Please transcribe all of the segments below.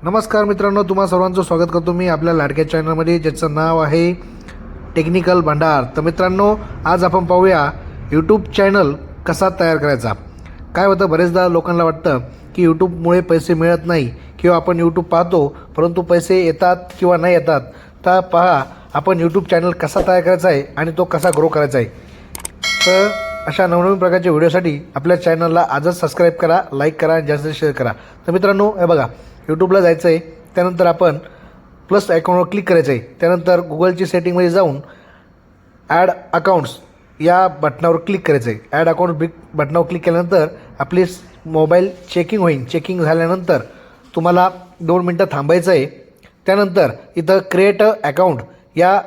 नमस्कार मित्रांनो, तुम्हा सर्वांचं स्वागत करतो मी आपल्या लाडक्या चॅनलमध्ये, ज्याचं नाव आहे टेक्निकल भंडार। तर मित्रांनो, आज आपण पाहूया यूट्यूब चॅनल कसा तयार करायचा। काय होतं, बरेचदा लोकांना वाटतं की यूट्यूबमुळे पैसे मिळत नाही किंवा आपण यूट्यूब पाहतो परंतु पैसे येतात किंवा नाही येतात। तर पहा, आपण यूट्यूब चॅनल कसा तयार करायचा आहे आणि तो कसा ग्रो करायचा आहे। तर अशा नवनवीन प्रकारच्या व्हिडिओसाठी आपल्या चॅनलला आजच सबस्क्राईब करा, लाईक करा आणि जास्तीत शेअर करा। तर मित्रांनो, हे बघा, यूट्यूबला जायचं आहे, त्यानंतर आपण प्लस आयकॉनवर क्लिक करायचं आहे, त्यानंतर गुगलची सेटिंगमध्ये जाऊन ॲड अकाउंट्स या बटनावर क्लिक करायचं आहे। ॲड अकाउंट बटनावर क्लिक केल्यानंतर आपली मोबाईल चेकिंग होईल। चेकिंग झाल्यानंतर तुम्हाला 2 मिनटं थांबायचं आहे। त्यानंतर इथं क्रिएट अकाउंट या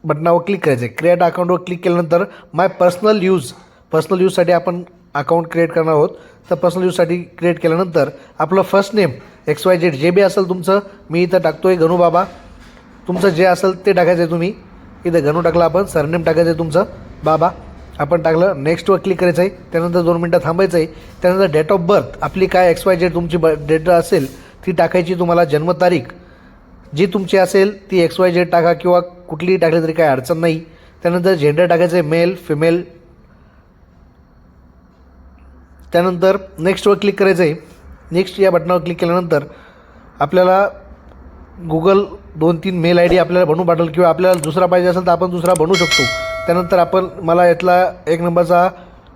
बटनावर क्लिक करायचं आहे। क्रिएट अकाउंटवर क्लिक केल्यानंतर माय पर्सनल यूजसाठी आपण अकाउंट क्रिएट करणार आहोत। तर पर्सनल यूजसाठी क्रिएट केल्यानंतर आपलं फर्स्ट नेम XYZ जे बी असेल तुमचं, मी इथं टाकतो आहे गणू बाबा। तुमचं जे असेल ते टाकायचं आहे। तुम्ही इथं गणू टाकलं, आपण सरनेम टाकायचं आहे तुमचं बाबा, आपण टाकलं। नेक्स्टवर क्लिक करायचं आहे, त्यानंतर 2 मिनटं थांबायचं आहे। त्यानंतर डेट ऑफ बर्थ आपली काय XYZ तुमची डेट असेल ती टाकायची। तुम्हाला जन्मतारीख जी तुमची असेल ती XYZ टाका किंवा कुठलीही टाकली तरी काही अडचण नाही। त्यानंतर जेंडर टाकायचं आहे, मेल फिमेल। त्यानंतर नेक्स्टवर क्लिक करायचं आहे। नेक्स्ट या बटनावर क्लिक केल्यानंतर आपल्याला गुगल 2-3 मेल ID आपल्याला बनवून पाठवेल किंवा आपल्याला दुसरा पाहिजे असेल तर आपण दुसरा बनवू शकतो। त्यानंतर आपण मला यातला 1 नंबरचा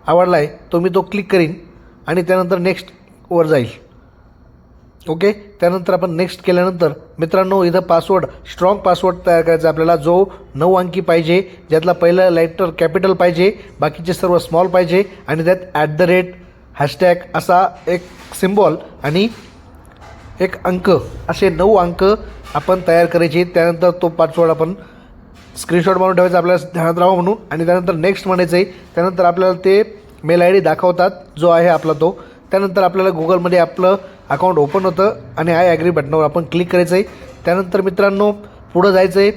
आवडला आहे तो मी क्लिक करीन आणि त्यानंतर नेक्स्टवर जाईल। ओके, त्यानंतर आपण नेक्स्ट केल्यानंतर मित्रांनो, इथं पासवर्ड स्ट्रॉंग पासवर्ड तयार करायचा आपल्याला, जो 9 अंकी पाहिजे, ज्यातला पहिला लेटर कॅपिटल पाहिजे, बाकीचे सर्व स्मॉल पाहिजे आणि त्यात @ असा एक सिम्बॉल आणि एक अंक, असे 9 अंक आपण तयार करायचे। त्यानंतर तो पासवर्ड आपण स्क्रीनशॉट मारून ठेवायचा आपल्याला ध्यानात राहावं म्हणून, आणि त्यानंतर नेक्स्ट म्हणायचं आहे। त्यानंतर आपल्याला ते मेल ID दाखवतात जो आहे आपला तो। त्यानंतर आपल्याला गुगलमध्ये आपलं अकाउंट ओपन होतं आणि आय ॲग्री बटनावर आपण क्लिक करायचं आहे। त्यानंतर मित्रांनो, पुढं जायचं आहे।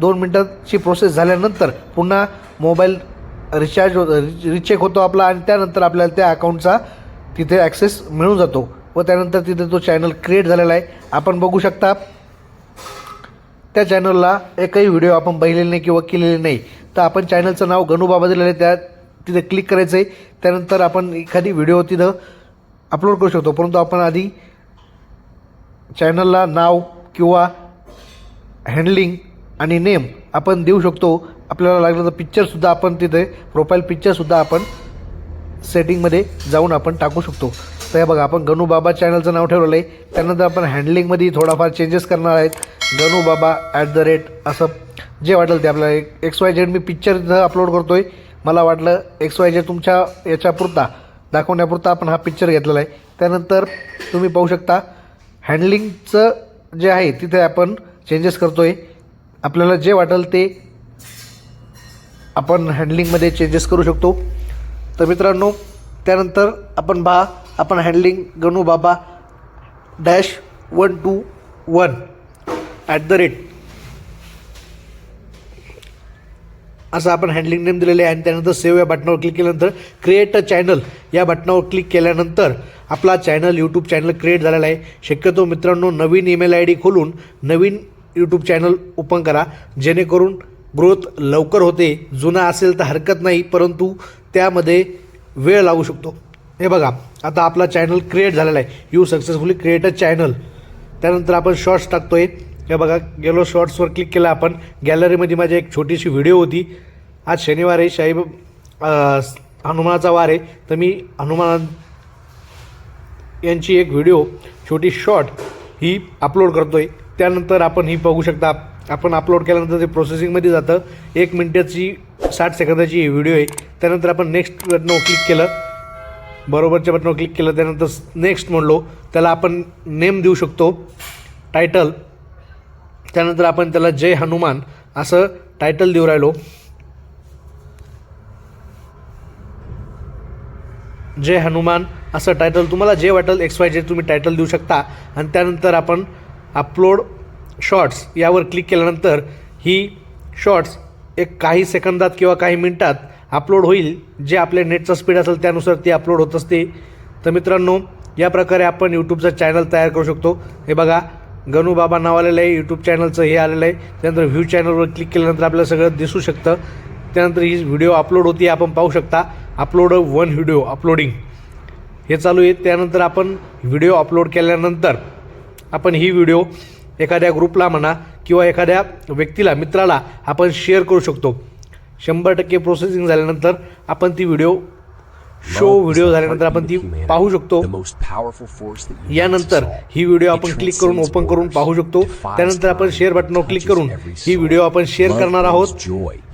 2 मिनटाची प्रोसेस झाल्यानंतर पुन्हा मोबाईल रिचेक होतो आपला आणि त्यानंतर आपल्याला त्या अकाउंटचा तिथे ॲक्सेस मिळून जातो व त्यानंतर तिथे तो चॅनल क्रिएट झालेला आहे। आपण बघू शकता त्या चॅनलला एकही व्हिडिओ आपण पाहिलेला नाही किंवा केलेले नाही। तर आपण चॅनलचं नाव गणू बाबा दिलेलं आहे, त्या तिथे क्लिक करायचं आहे। त्यानंतर आपण एखादी व्हिडिओ तिथं अपलोड करू शकतो, परंतु आपण आधी चॅनलला नाव किंवा हँडलिंग आणि नेम आपण देऊ शकतो। आपल्याला लागलं तर पिक्चरसुद्धा आपण तिथे प्रोफाईल पिक्चरसुद्धा आपण सेटिंगमध्ये जाऊन आपण टाकू शकतो। तर हे बघा, आपण गणू बाबा चॅनलचं नाव ठेवलेलं आहे। त्यानंतर आपण हँडलिंगमध्ये थोडाफार चेंजेस करणार आहेत। गणू बाबा @ असं जे वाटेल ते आपल्याला XYZ मी पिक्चर इथं अपलोड करतो आहे। मला वाटलं XYZ तुमच्या याच्यापुरता दाखवण्यापुरता आपण हा पिक्चर घेतलेला आहे। त्यानंतर तुम्ही पाहू शकता हँडलिंगचं जे आहे तिथे आपण चेंजेस करतो आहे। आपल्याला जे वाटेल ते आपण हँडलिंगमध्ये चेंजेस करू शकतो। तर मित्रांनो, त्यानंतर आपण आपण हँडलिंग गणू बाबा -121 @ असं आपण हँडलिंग नेम दिलेले आहे। आणि त्यानंतर सेव्ह या बटनावर क्लिक केल्यानंतर क्रिएट अ चॅनल या बटनावर क्लिक केल्यानंतर आपला चॅनल यूट्यूब चॅनल क्रिएट झालेला आहे। शक्यतो मित्रांनो, नवीन ईमेल ID खोलून नवीन यूट्यूब चॅनल ओपन करा, जेणेकरून ग्रोथ लवकर होते। जुना असेल तर हरकत नाही, परंतु त्यामध्ये वेळ लागू शकतो। हे बघा, आता आपला चॅनल क्रिएट झालेला आहे। You successfully create a channel. त्यानंतर आपण शॉर्ट्स टाकतो आहे। हे बघा, गेलो शॉर्ट्सवर क्लिक केलं आपण। गॅलरीमध्ये माझी एक छोटीशी व्हिडिओ होती। आज शनिवार आहे, हनुमानाचा वार आहे, तर मी हनुमान यांची एक व्हिडिओ छोटी शॉर्ट ही अपलोड करतो आहे। त्यानंतर आपण ही बघू शकता, आपण अपलोड केल्यानंतर ते प्रोसेसिंगमध्ये जातं। 1 मिनिटाची 60 सेकंदाची ही व्हिडिओ आहे। त्यानंतर आपण नेक्स्ट बटनावर क्लिक केलं, बरोबरच्या बटनावर क्लिक केलं, त्यानंतर नेक्स्ट म्हणलो, त्याला आपण नेम देऊ शकतो, टायटल। त्यानंतर आपण त्याला जय हनुमान असं टायटल देऊ राहिलो, जय हनुमान असं टायटल। तुम्हाला जे वाटेल XYZ तुम्ही टायटल देऊ शकता। आणि त्यानंतर आपण अपलोड शॉर्ट्स यावर क्लिक केल्यानंतर ही शॉर्ट्स काही सेकंदात किंवा काही मिनिटात अपलोड होईल। जे आपल्या नेटचा स्पीड असेल त्यानुसार ती अपलोड होत असते। तर मित्रांनो, या प्रकारे आपण यूट्यूबचा चॅनल तयार करू शकतो. हे बघा गणू बाबा नाव आलेलं आहे, यूट्यूब चॅनलचं हे आलेलं आहे. त्यानंतर व्ह्यू चॅनलवर क्लिक केल्यानंतर आपल्याला सगळं दिसू शकतं. त्यानंतर ही व्हिडिओ अपलोड होती, आपण पाहू शकता. अपलोड 1 व्हिडिओ अपलोडिंग हे चालू आहे. त्यानंतर आपण व्हिडिओ अपलोड केल्यानंतर आपण ही व्हिडिओ एखाद्या ग्रुपला म्हणा किंवा एखाद्या व्यक्तीला मित्राला आपण शेअर करू शकतो. 100% प्रोसेसिंग झाल्यानंतर आपण ती व्हिडिओ व्हिडिओ झाल्यानंतर आपण ती पाहू शकतो. यानंतर ही व्हिडिओ आपण क्लिक करून ओपन करून पाहू शकतो. त्यानंतर आपण शेअर बटनवर क्लिक करून ही व्हिडिओ आपण शेअर करणार आहोत.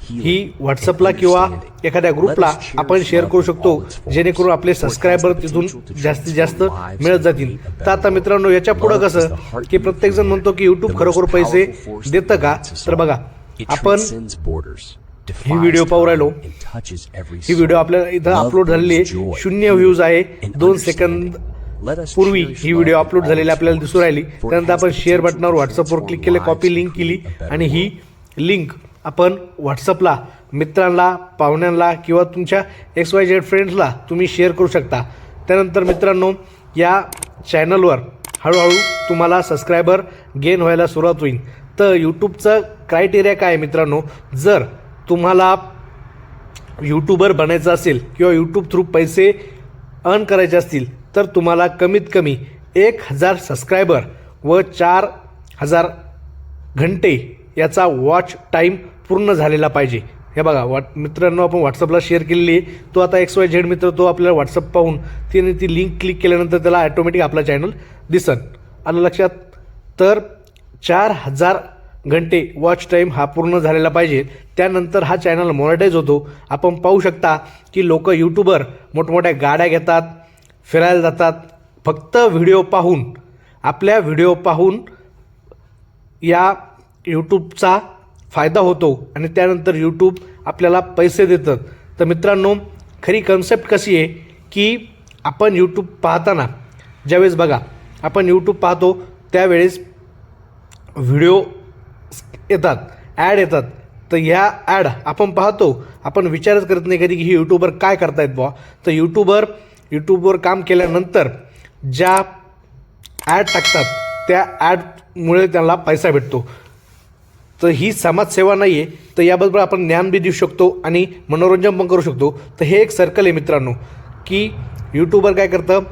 ही व्हॉट्सअपला किंवा एखाद्या ग्रुपला आपण शेअर करू शकतो, जेणेकरून आपले सबस्क्रायबर तिथून जास्तीत जास्त मिळत जातील. तर आता मित्रांनो, याच्या पुढं कसं की प्रत्येकजण म्हणतो की यूट्यूब खरोखर पैसे देतं का? तर बघा, आपण ही व्हिडिओ पाहू राहिलो. ही व्हिडिओ आपल्याला इथं अपलोड झालेली आहे. 0 व्ह्यूज आहे. 2 सेकंद पूर्वी ही व्हिडिओ अपलोड झालेली आपल्याला दिसू राहिली. त्यानंतर आपण शेअर बटनावर व्हॉट्सअपवर क्लिक केले, कॉपी लिंक केली आणि ही लिंक आपण व्हॉट्सअपला मित्रांना, पाहुण्यांना किंवा तुमच्या XYZ फ्रेंड्सला तुम्ही शेअर करू शकता. त्यानंतर मित्रांनो, या चॅनलवर हळूहळू तुम्हाला सबस्क्रायबर गेन व्हायला सुरुवात होईल. तर यूट्यूबचं क्रायटेरिया काय आहे मित्रांनो? जर तुम्हाला यूट्यूबर बनायचं असेल किंवा यूट्यूब थ्रू पैसे अर्न करायचे असतील तर तुम्हाला कमीत कमी 1000 सबस्क्रायबर व 4000 घंटे याचा वॉच टाईम पूर्ण झालेला पाहिजे. हे बघा मित्रांनो, आपण व्हॉट्सअपला शेअर केलेली आहे. तो आता XYZ मित्र तो आपल्याला व्हॉट्सअप पाहून त्याने ती लिंक क्लिक केल्यानंतर त्याला ॲटोमॅटिक आपला चॅनल दिसन. आलं लक्षात? तर 4000 घंटे वॉच टाईम हा पूर्ण झालेला पाहिजे. त्यानंतर हा चॅनल मॉनिटाईज होतो. आपण पाहू शकता की लोक यूट्यूबर मोठमोठ्या गाड्या घेतात, फिरायला जातात, फक्त व्हिडिओ पाहून, आपल्या व्हिडिओ पाहून या यूट्यूबचा फायदा होतो आणि त्यानंतर यूट्यूब आपल्याला पैसे देतं. तर मित्रांनो, खरी कन्सेप्ट कशी आहे की आपण यूट्यूब पाहताना ज्यावेळेस बघा, आपण यूट्यूब पाहतो त्यावेळेस व्हिडिओ येतात, ॲड येतात. तर ह्या ॲड आपण पाहतो, आपण विचारच करत नाही कधी की हे यूट्यूबर काय करतायत बुवा. तर यूट्यूबवर काम केल्यानंतर ज्या ॲड टाकतात त्या ॲडमुळे त्यांना पैसा भेटतो. तर ही समाजसेवा नाही आहे. तर याबद्दल आपण ज्ञान बी देऊ शकतो आणि मनोरंजन पण करू शकतो. तर हे एक सर्कल आहे मित्रांनो की यूट्यूबर काय करतं,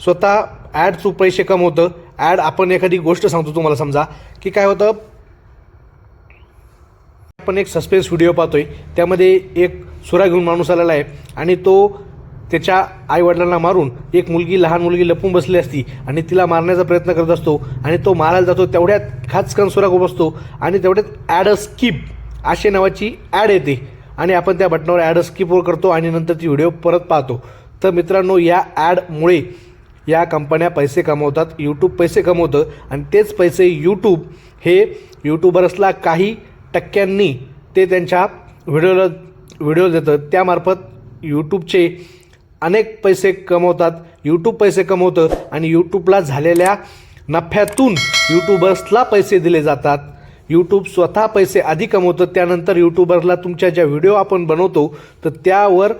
स्वतः ॲड थ्रू पैसे कमवतं. ॲड आपण एखादी गोष्ट सांगतो तुम्हाला, समजा की काय होतं, आपण एक सस्पेन्स व्हिडिओ पाहतोय, त्यामध्ये एक सुरा घेऊन माणूस आलेला आहे आणि तो त्याच्या आईवडिलांना मारून एक लहान मुलगी लपून बसली असती आणि तिला मारण्याचा प्रयत्न करत असतो आणि तो मारायला जातो. तेवढ्यात खाचकन सुरा बसतो आणि तेवढ्यात ॲड स्किप अशा नावाची ॲड येते आणि आपण त्या बटनावर ॲड स्किपवर करतो आणि नंतर ती व्हिडिओ परत पाहतो. तर मित्रांनो, या ॲडमुळे या कंपन्या पैसे कमवतात, यूट्यूब पैसे कमवतं आणि तेच पैसे यूट्यूब हे यूट्यूबर्सला काही टक्क्यांनी ते त्यांच्या व्हिडिओ देतं. त्यामार्फत यूट्यूबचे अनेक पैसे कमवतात, यूट्यूब पैसे कमवतं आणि यूट्यूबला झालेल्या नफ्यातून यूट्यूबर्सला पैसे दिले जातात. यूट्यूब स्वतः पैसे आधी कमवतं, त्यानंतर यूट्यूबरला तुमच्या ज्या व्हिडिओ आपण बनवतो तर त्यावर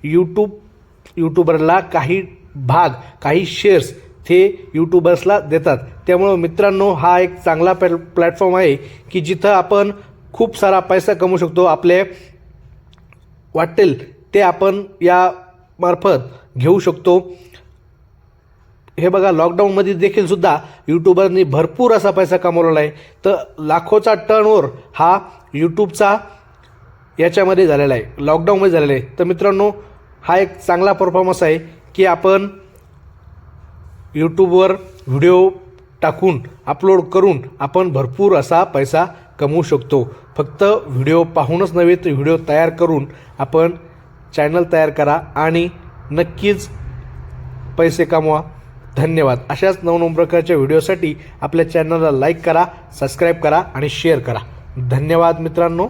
यूट्यूबरला काही भाग, काही शेअर्स ते यूट्यूबर्सला देतात. त्यामुळं मित्रांनो, हा एक चांगला प्लॅटफॉर्म आहे की जिथं आपण खूप सारा पैसा कमवू शकतो. आपले वाटेल ते आपण या मार्फत घेऊ शकतो. हे बघा, लॉकडाऊनमध्ये देखील सुद्धा यूट्यूबरनी भरपूर असा पैसा कमवलेला आहे. तर लाखोचा टर्नओव्हर हा यूट्यूबचा याच्यामध्ये झालेला आहे, लॉकडाऊनमध्ये झालेला आहे. तर मित्रांनो, हा एक चांगला परफॉर्मन्स आहे की आपण यूट्यूबवर व्हिडिओ टाकून, अपलोड करून आपण भरपूर असा पैसा कमवू शकतो. फक्त व्हिडिओ पाहूनच नव्हे तर व्हिडिओ तयार करून आपण चॅनल तयार करा आणि नक्कीच पैसे कमवा. धन्यवाद. अशाच नवनवीन प्रकारच्या व्हिडिओसाठी आपल्या चॅनलला लाईक करा, सबस्क्राईब करा आणि शेअर करा. धन्यवाद मित्रांनो.